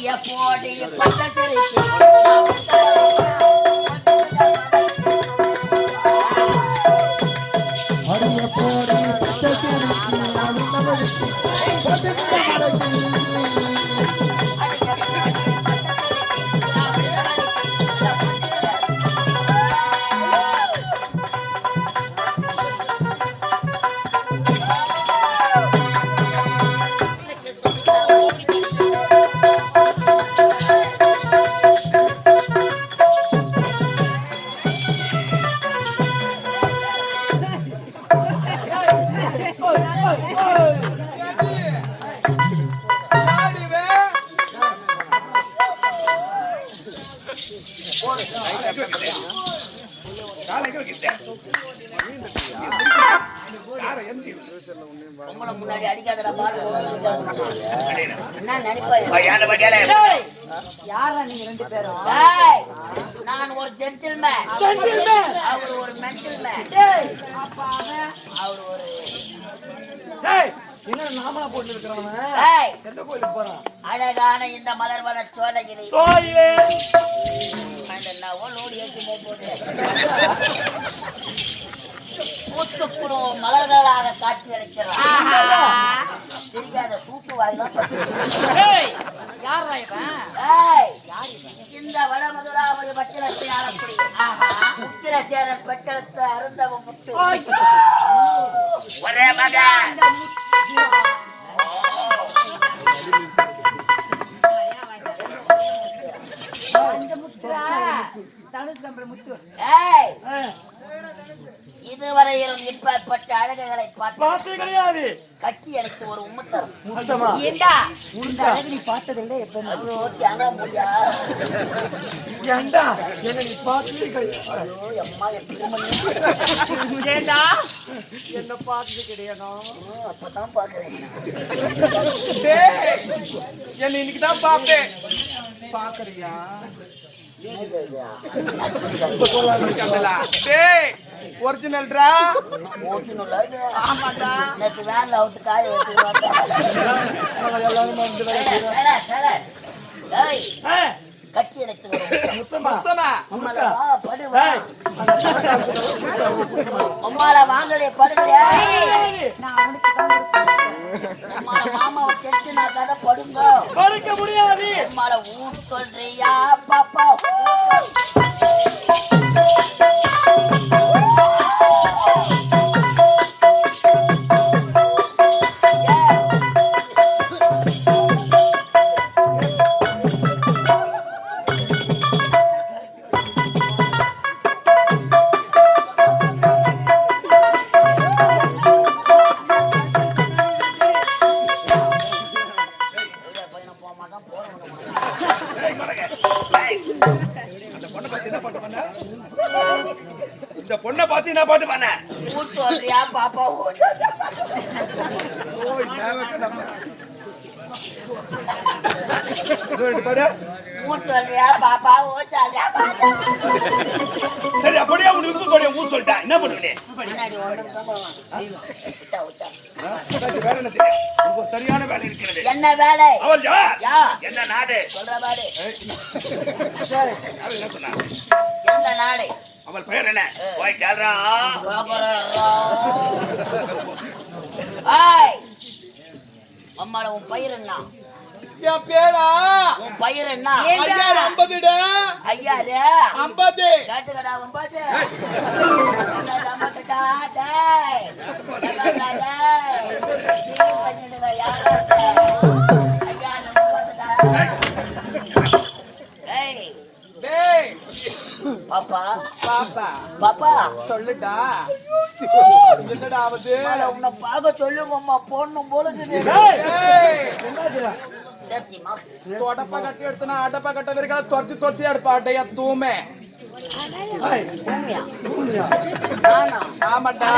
அடிய போடி பத்த சிரிக்கு அடிய போடி பத்த சிரிக்கு முன்னாடி அடிக்காதடா பாரு என்ன நினைப்பாய் நான் ஒரு ஜென்டில்மேன் அவர் ஒரு மென்டல்மேன் அவர் ஒரு அழகான இந்த மலர்வன சோலையிலே பூத்துக்குழு மலர்களாக காட்சி அளிக்கிறார் சிரிக்காத சூப்பு வாய்தான் இந்த வட மதுராவதி பட்டினத்தை ஆளக்கூடிய உத்திரசேனன் பெற்றெடுத்த அருந்தவ முத்து ஒரே மகன் இதுவரையிலும் இப்பேற்பட்ட அழகுகளை பார்த்து கிடையாது. கட்டி அழைத்து ஒரு உம்மத்தரும் பார்த்ததில்லை என்ன பார்த்தது கிடையாது. அப்பதான் பாக்குறேன் என்ன இன்னைக்குதான் பாப்பேன் பாக்குறியா ஒரிஜினல்ரா ஆமாடா நேத்து வேன்ல அவுத்து காய வச்சிருவாங்க கட்டி அணைத்து அம்மால வாங்கலையே படுகலையா மாமாவை தெரிச்சு நான் கதை படுங்க படுக்க முடியாது. அம்மால ஊன் சொல்றியா பாப்பா இந்த பொண்ணை பார்த்து என்ன பாட்டு பண்ண சொல்றியா பாப்பா சரி அப்படியே ஊர் சொல்லிட்டேன் என்ன பண்ணுவேன் சரியான வேலை இருக்கிறது. என்ன வேலை? அவள் என்ன நாடு சொல்ற பாடு என்ன சொன்னா எந்த நாடு அவள் பெயர் என்ன போய் கேள்றா அம்மால உன் பயிர் என்ன என் பேரா உன் பயிர் என்ன ஐயா 50 ஐயா 50 கேட்டுக்கடா 50 பாப்பா பாப்பா பாப்பா சொல்லுடா என்னடா ஆவது உன்னை பார்க்க சொல்லுங்கம்மா போடணும் போலுக்குது சேஃப்டி மாஸ்க் தோடப்ப கட்டி எடுத்தனா அடப்ப கட்ட வரைக்கும் தொர்த்தி தொர்த்தி எடுப்பாட்டையா தூமே ஆமாடா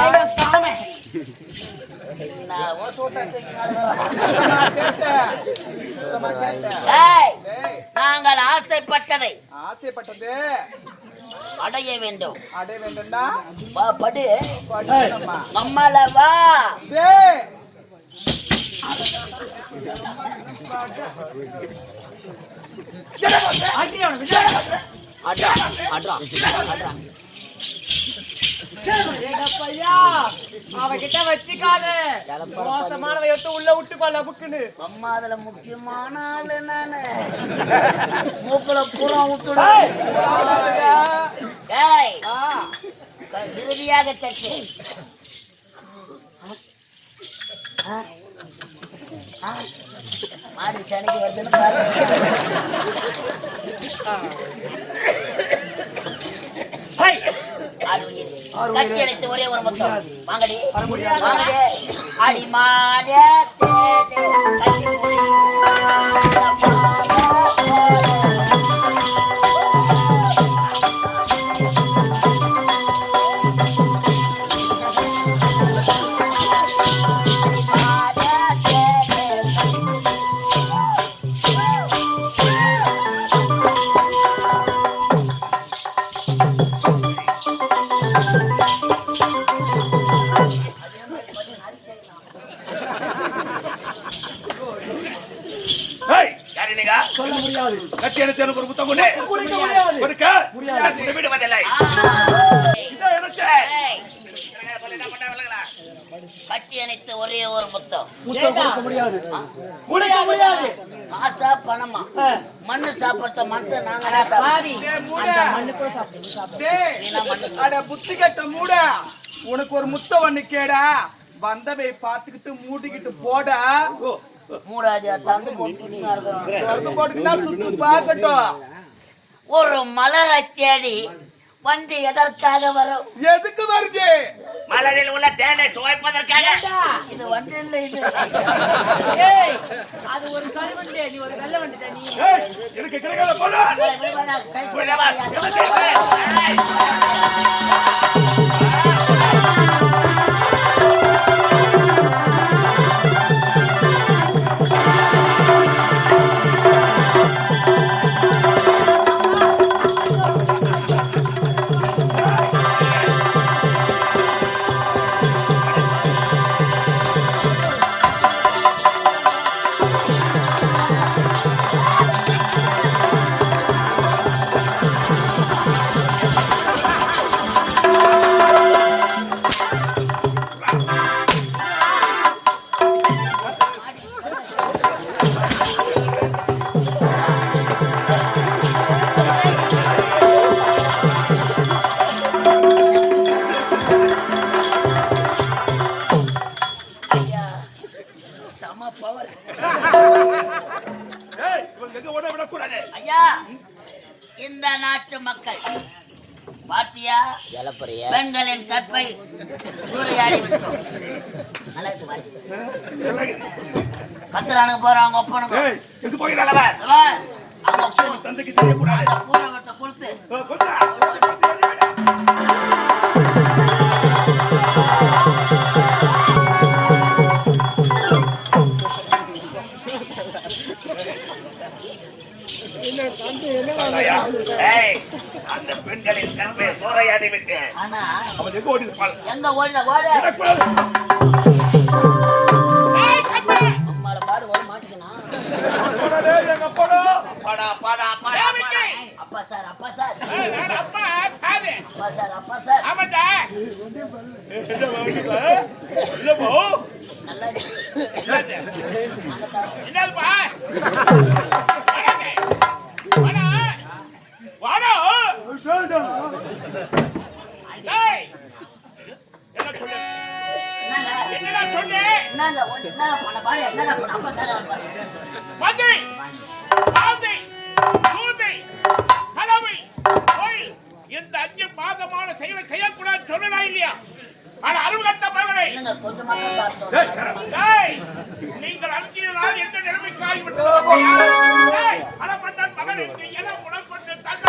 நாங்கள் ஆசைப்பட்டதை ஆசைப்பட்டது அடைய வேண்டும். அடைய வேண்டும்டா படு அம்மால வா அவகிட்ட வச்சுக்காத மோசமானவை எடுத்து உள்ள விட்டுக்கொள்ள புக்குன்னு அம்மா அதுல முக்கியமான ஆளு நானு மூக்குல பூரா விட்டுடு ஏய், இறுதியாக கட்டு மாடி சனிக்கு வருதுன்னு பாரு கட்டி அழைத்து ஒரே ஒரு மொத்தம் வாங்கடி வாங்கடி அடிமாட கட்டி போடி சொல்ல முடியாது. கட்டி எனக்கு ஒரு புத்தகம் கொடு. கொடுக்க முடியாது. கொடுக்க முடியாது. இந்த வீடு வந்தலை. இதோ எனக்கு. கட்டி அணைத்து ஒரே ஒரு முத்தம். முத்தம் கொடுக்க முடியாது. கொடுக்க முடியாது. காசா பணமா மண்ணு சாப்பிடுற மனுஷன் நாங்க சாரி அந்த மண்ணு கூட சாப்பிடு. அட புத்தி கட்ட மூட உனக்கு ஒரு முத்த ஒண்ணு கேடா வந்தவை பாத்துக்கிட்டு மூடிக்கிட்டு போட மூடாதியா தந்து போட்டு போட்டுக்கிட்டா சுத்து பாக்கட்டும். ஒரு மலரை தேடி வந்து எதற்காக வரும்? எதுக்கு வருது? மலரில் உள்ள தேனை சுவைப்பதற்காக. இது வந்து இல்ல இது. ஏய் அது ஒரு கல்வண்டே நீ ஒரு வெள்ள வண்டே நீ. ஏய் எனக்கு கிடைக்காத போடா. இந்த நாட்டு மக்கள் பார்த்தியா பெண்களின் கற்பை சூறையாடி விட்டோம். கத்துறானுங்க போறாங்க ஒப்பனுங்க எங்க போகிறாளவ அவங்க தந்தைக்கு தெரியக்கூடாது. பூரா வெட்ட கொடுத்து அந்த பெண்களின் கற்பை சூறையாடி விட்டேன். ஆனா அவன் எங்க ஓடி இருப்பாள்? எங்க ஓடின ஓட அம்மால பாடு ஓட மாட்டேங்கண்ணா. அப்பா சார் அப்பா சார் அப்பா சார் அப்பா சார் நல்லா என்னங்க பண்ண பாடு என்னடா பண்ண அப்பா சார் மந்திரி பாதை சூதை கலவை பொய் இந்த 5 பாதமான செயலை செய்யக்கூடாது சொல்லலாம் இல்லையா? ஆனா அருள்கட்ட மகனை கொஞ்சமா சாப்பிட்டோம். நீங்கள் 5 நாள் எந்த நிலைமைக்கு ஆகிவிட்டது? அறப்பட்ட மகனுக்கு என உணர்கொண்டு தன்னை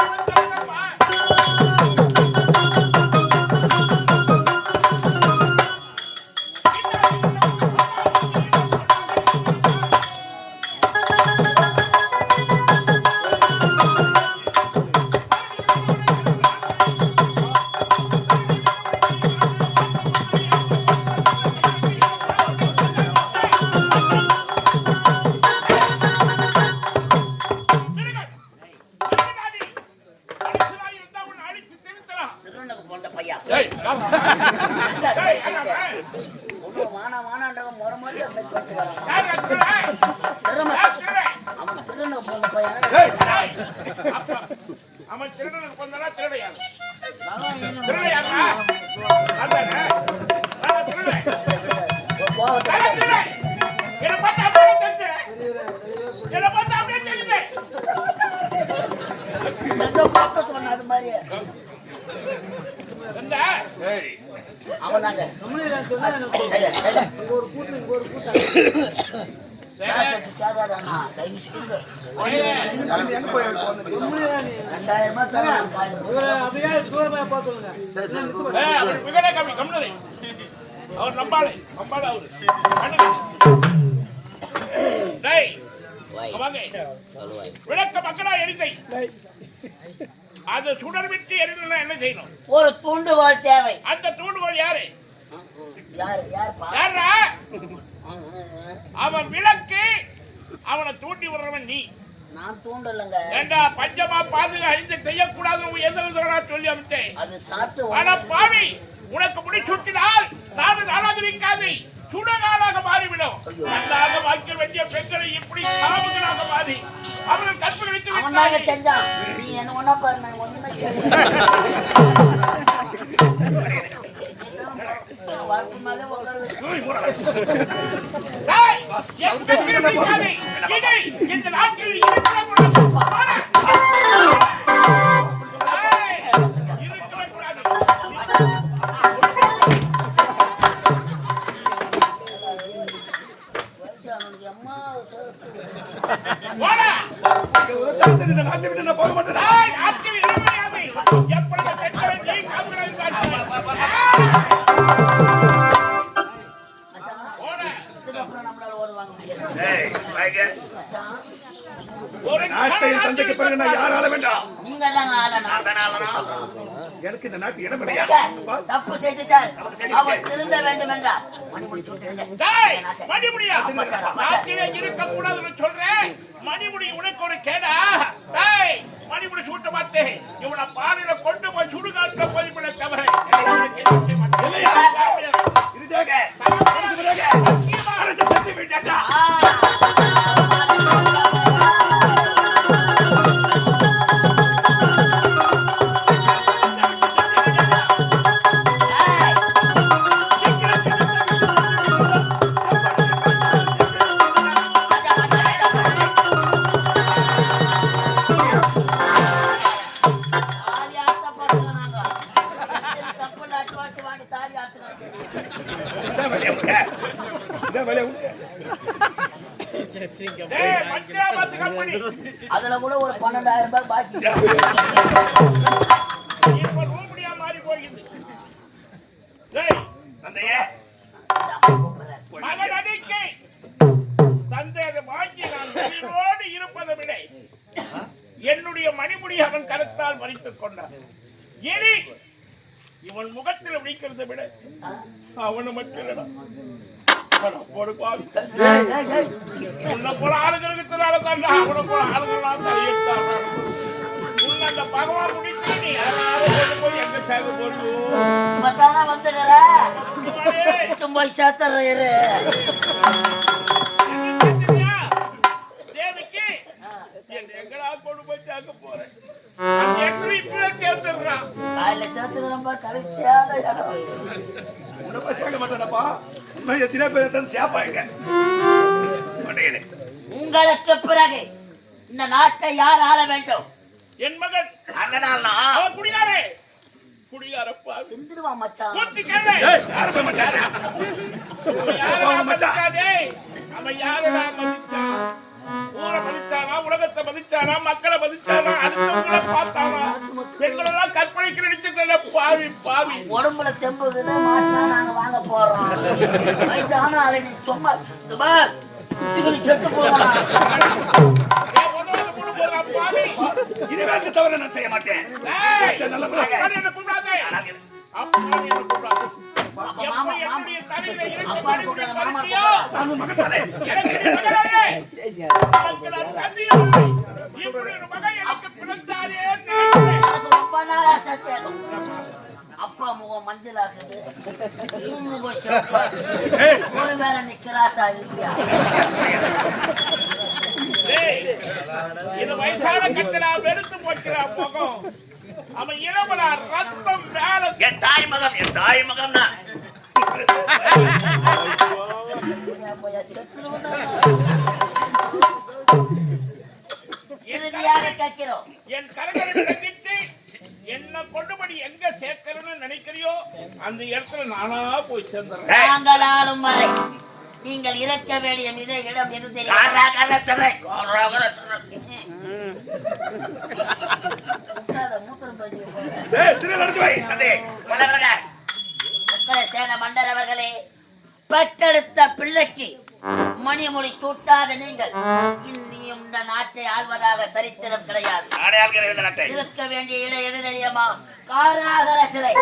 அந்த பையன் அப்ப அவன் திருடனுக்கு கொண்டா திருடையா திருடையாரா அதானே நான் திருடன் கோவத்தை என்ன பார்த்தா அப்படியே தெரிஞ்சு என்ன பார்த்தா அப்படியே தெரியுது எந்த பார்த்த சொன்ன அது மாதிரி என்ன அவன் நாங்க கேட்காதாண்ணா தயவு செய்து 2000 ரூபாய் அவர் நம்பாளே அவரு விளக்க மக்களா எரிந்தை அது சுடர் விட்டு எரிந்தா என்ன செய்யணும்? ஒரு தூண்டுகோல் தேவை. அந்த தூண்டுகோல் யாரு? யாரா? அவன் விளக்கு அவனை தூண்டி விடுறவன் நீ. நான் தூண்டலங்க. ஏண்டா பஞ்சமா பாதுகா இந்த செய்யக்கூடாதுன்னு எதிர்க்கிறா சொல்லி அமிட்டேன். அது சாப்பிட்டு ஆனா பாவி உனக்கு முடி சுட்டினால் நாடு நாளாதிருக்காது சுடுகாலாக மாறிவிடும். நன்றாக வாக்கிய வேண்டிய பெண்களை இப்படி காவுகளாக மாறி அவர்கள் கற்பழித்து அவனாக செஞ்சான். நீ என்ன ஒண்ணா பாரு, நான் ஒண்ணுமே செய்யல. வார்ப்புனாலே உட்காரு. இந்த நாட்டில் தந்தைக்கு பிறகு நான் யாரால வேண்டாம். நீங்க எனக்கு இந்த நாட்டு இடம் தப்பு செஞ்சுட்டார். அவர் திருந்த வேண்டும் என்றார். மணிமுடி மணிமுடியா நாட்டிலே இருக்க கூடாதுன்னு சொல்றேன். மணிமுடி உனக்கு ஒரு கேடா? மணிமுடி சூட்ட மாட்டேன். இவனை பாலில கொண்டு போய் சுடுகாட்ட பதிப்பிட தவறு அதுல கூட ஒரு 12,000 ரூபாய் பாக்கி. இப்ப ரூபடியா மாறி போகிறது. மகன் அடிக்கை தந்தையை வாங்கி நான் உயிரோடு இருப்பதை விட என்னுடைய மணிமுடி அவன் கருத்தால் மறித்துக் கொண்டான். எலி இவன் முகத்தில் விழிக்கிறதை விட அவனு மட்டும் போல ஆளுகளுக்கு அவனை போல ஆளுகளால் தலையிட்டான். அந்த பகவான் முடித்து நீ போய் எங்க சேர்ந்து இப்பதானே வந்துக்கிற போய் சேர்த்துற. தேவிக்கு எங்களா கொண்டு போய் சேர்க்க போறேன். சேர்த்துடுறான் காலையில சேர்த்துக்கிறப்ப கடைசியான இடம். உங்களுக்கு பிறகு இந்த நாட்டை யார் ஆள வேண்டும்? என் மகன் அண்ணனா குடியாரே குடியாரப்பா திந்துருவா மச்சான். அவன் யாரடா மதிச்சான்? ஊரை மதிச்சானா, உலகத்தை மதிச்சானா, மக்களை மதிச்சானா, அடுத்தவங்களை பார்த்தானா? பெண்களெல்லாம் கற்பனைக்கு நடிச்சிருந்த பாவி பாவி. உடம்புல தெம்புக்குது மாட்டினா நாங்க வாங்க போறோம். வயசான ஆளை நீ சும்மா குத்திகளை செத்து போவான். இனிமேல் தவிர நான் செய்ய மாட்டேன். அப்பா முகம் மஞ்சள் ஆகுது, ஒரு வேற நிக்கிறாசா இருக்கியா? இது வயசான கட்டளா வெறுத்து போச்சுடா முகம். அவன் இளமலா ரத்தம் மேல என் தாய் மகம் தான். போயா செத்துருவா. இறுதியாக கேட்கிறோம், என் கரங்களை கட்டிட்டு என்ன கொண்டுபடி எங்க சேர்க்கணும்னு நினைக்கிறியோ அந்த இடத்துல நானா போய் சேர்ந்துறேன். நாங்கள் ஆளும் வரை நீங்கள் இறக்க வேண்டிய மித இடம் எது தெரியும்? சேன மன்னர் அவர்களே, பெற்றெடுத்த பிள்ளைக்கு மணிமுடி சூட்டாத நீங்கள் இன்னியும் இந்த நாட்டை ஆள்வதாக சரித்திரம் கிடையாது. இருக்க வேண்டிய இடம் எது தெரியுமா? காராகர சிறை.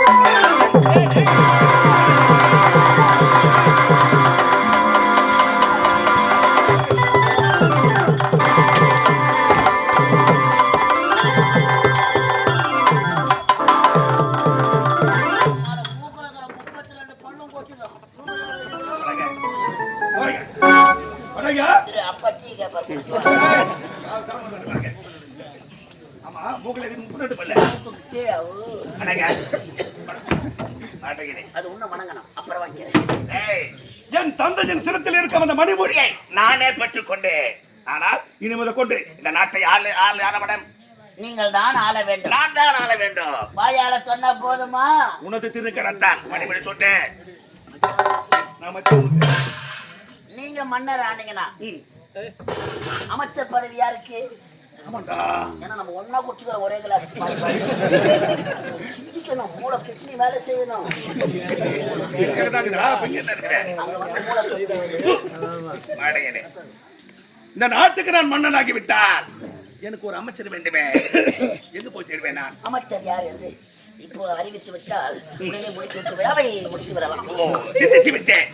என் தந்தையின் சிரத்தில் இருக்க அந்த மணிமுடியை நானே பெற்றுக்கொண்டேன். ஆனால் இனி முதற்கொண்டு இந்த நாட்டை ஆள நீங்கள் தான் ஆள வேண்டும். நான் தான் ஆள வேண்டும். வாயால சொன்ன போதுமா? உனது திருக்கரத்தான் மணிமுடி சுட்டேன். நீங்க மன்னர் ஆனீங்கன்னா அமைச்சர் பதவி யாருக்கு? ஏன்னா நம்ம ஒன்னா குடிச்சுக்கிற ஒரே கிளாஸ் சிந்திக்கணும், மூளை கிட்னி வேலை செய்யணும். இந்த நாட்டுக்கு நான் மன்னனாகி விட்டால் எனக்கு ஒரு அமைச்சர் வேண்டுமே. எங்க போய் தேடுவேன் நான்? அமைச்சர் யார் என்று இப்போ அறிவித்து விட்டால் உடனே முடித்து விட்டு விழாவை முடித்து வரலாம். சிந்திச்சு விட்டேன்.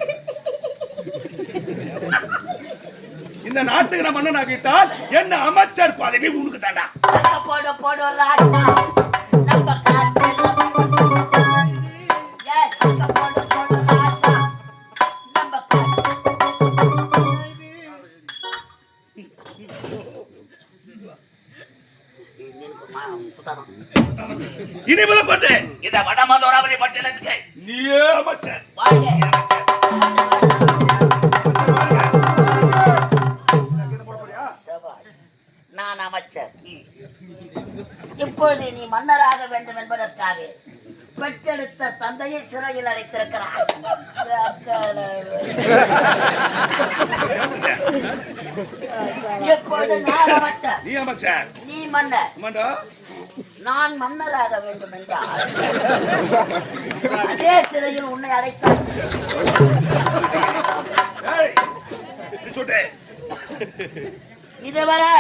இந்த நாட்டுக்கு நான் மன்னனாகிட்டால் என்ன அமைச்சர் பதவி உனக்கு தாண்டா. போட போட ராஜா நம்ம காட்டல. எஸ் போட போட ராஜா நம்ம இனிமேல கொண்டு இந்த வடமதுராபதி பட்டியலுக்கு நீயே அமைச்சர். நான் அமைச்சர். இப்பொழுது நீ மன்னராக வேண்டும் என்பதற்காக பெற்றெடுத்த தந்தையை சிறையில் அடைத்திருக்கிறார். இப்பொழுது நான் அமைச்சர், நீ அமைச்சர், நீ மன்னர். நான் மன்னராக வேண்டும் என்றால் அதே சிறையில் உன்னை அடைத்தார். இதுவரை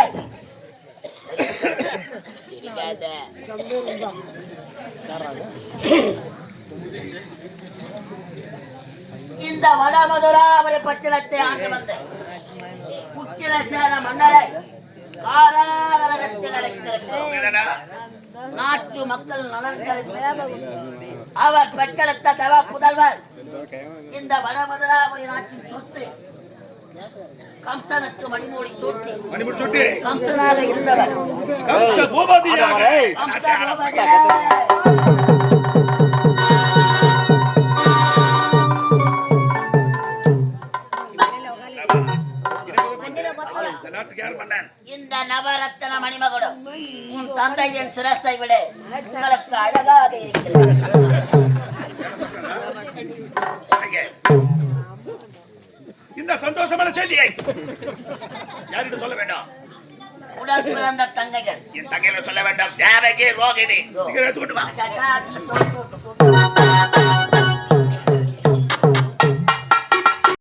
இந்த வடமதுராபதி பட்டினத்தை ஆண்டு வந்த புத்திரசேன மன்னரை காராகரகத்தில் அடைத்திருக்கிறார். நாட்டு மக்கள் நலன் கருதி அவர் பெற்றெடுத்த தவ புதல்வர் இந்த வடமதுராபதி நாட்டின் சொத்து. கம்சனுக்கு மணிமூடி சூட்டி கம்சனாக இருந்தவர். இந்த நவரத்ன மணிமகுடம் உன் தந்தையின் சிரசை விட உங்களுக்கு அழகாக இருக்கிறது. இந்த சந்தோஷமான செய்தியை யாரிடம் சொல்ல வேண்டாம்? உடல் பிறந்த தங்கைகள். என் தங்கையில சொல்ல வேண்டாம். தேவகி ரோகிணி சிகரெட் எடுத்துக்கிட்டு வா.